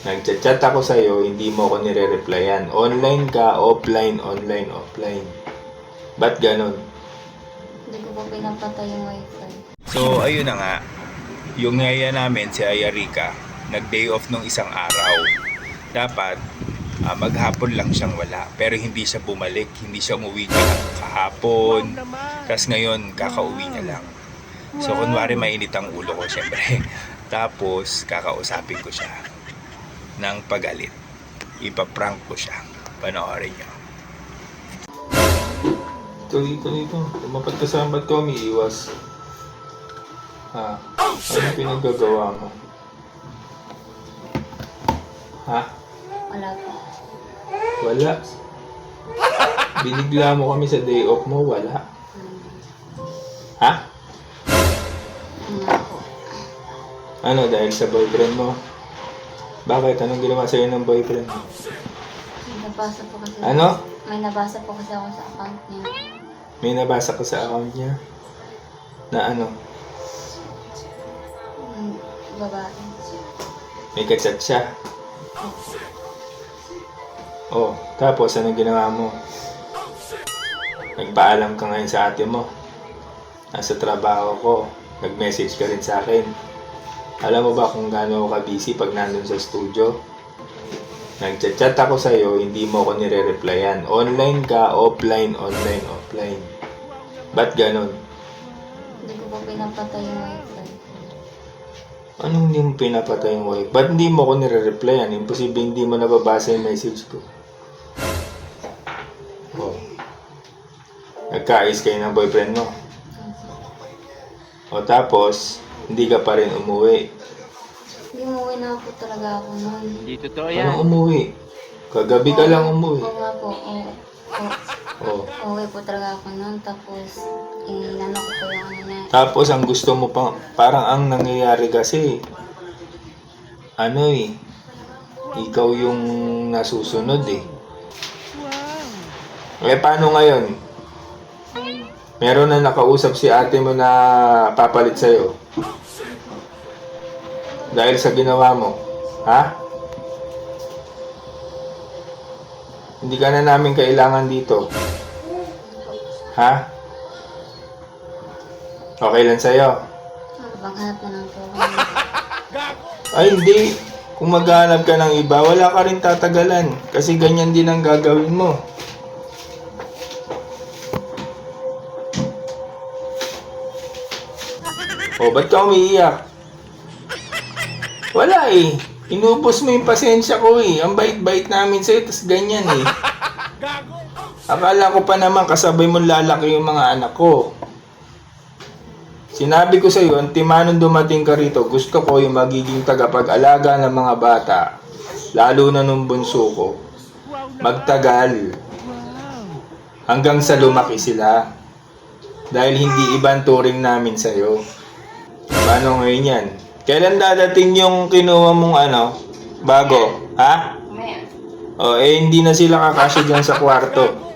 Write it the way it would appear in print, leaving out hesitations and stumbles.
Nagchat-chat ako sa'yo, hindi mo ako nire-replyan. Online ka, offline, online, offline. Ba't ganon? Hindi ko po pinapatay yung wifi. So, ayun na nga. Yung ngaya namin, si Ayarika, nag-day off nung isang araw. Dapat, maghapon lang siyang wala. Pero hindi siya bumalik. Hindi siya umuwi kahapon. Tapos ngayon, kakauwi niya lang. So, kunwari mainit ang ulo ko, syempre. Tapos, kakausapin ko siya ng pagalit. Ipaprank ko siya. Panoorin niyo. Dito. Tumapat ka saan, ba't ka umiiwas? Ha? Ano pinaggagawa mo? Ha? Wala po. Wala. Binigla mo kami sa day off mo, wala. Ha? Wala po. Ano, dahil sa boyfriend mo? Bakit? Anong ginawa sa'yo ng boyfriend mo? May nabasa po kasi. Ano? May nabasa po kasi ako sa account niya. May nabasa ka sa account niya? Na ano? Babae. May kachat siya? Oh, tapos anong ginawa mo? Nagpaalam ka ngayon sa ate mo. Nasa trabaho ko. Nag-message ka rin sa akin. Alam mo ba kung gaano ako ka-busy pag nandun sa studio? Nagchat-chat ako sa'yo, hindi mo ako nire-replyan. Online ka, offline, online, offline. Ba't ganon? Hindi ko po pinapatay yung wifi. Anong hindi mo pinapatay yung wifi? Ba't hindi mo ako nire-replyan? Imposible hindi mo nababasa yung message ko. Oh. Nagkaayos kayo ng boyfriend mo. O tapos, hindi ka pa rin umuwi. Hindi umuwi na po talaga ako noon. Hindi totoo yan. Anong umuwi? Kagabi ka lang umuwi. Oo nga po. Oh. Uuwi po talaga ako noon. Tapos, inano ko po yung ano niya. Tapos ang gusto mo pang, parang ang nangyayari kasi, ano eh, ikaw yung nasusunod eh. Eh paano ngayon? Meron na nakausap si ate mo na papalit sa'yo. Dahil sa ginawa mo. Ha? Hindi ka na namin kailangan dito. Ha? Okay lang sa'yo? Maghanap na lang po ako. Ay hindi. Kung maghanap ka ng iba, wala ka rin tatagalan. Kasi ganyan din ang gagawin mo. O, ba't ka umiiyak? Wala eh. Inubos mo yung pasensya ko eh. Ang bait-bait namin sa'yo, tas ganyan eh. Akala ko pa naman kasabay mong lalaki yung mga anak ko. Sinabi ko sa'yo, antimanong dumating ka rito, gusto ko yung magiging tagapag-alaga ng mga bata. Lalo na nung bunso ko. Magtagal. Hanggang sa lumaki sila. Dahil hindi ibang turing namin sa'yo. Paano ngayon yan? Kailan dadating yung kinuha mong ano? Bago? Ha? Mamaya. O, hindi na sila kakasya dyan sa kwarto.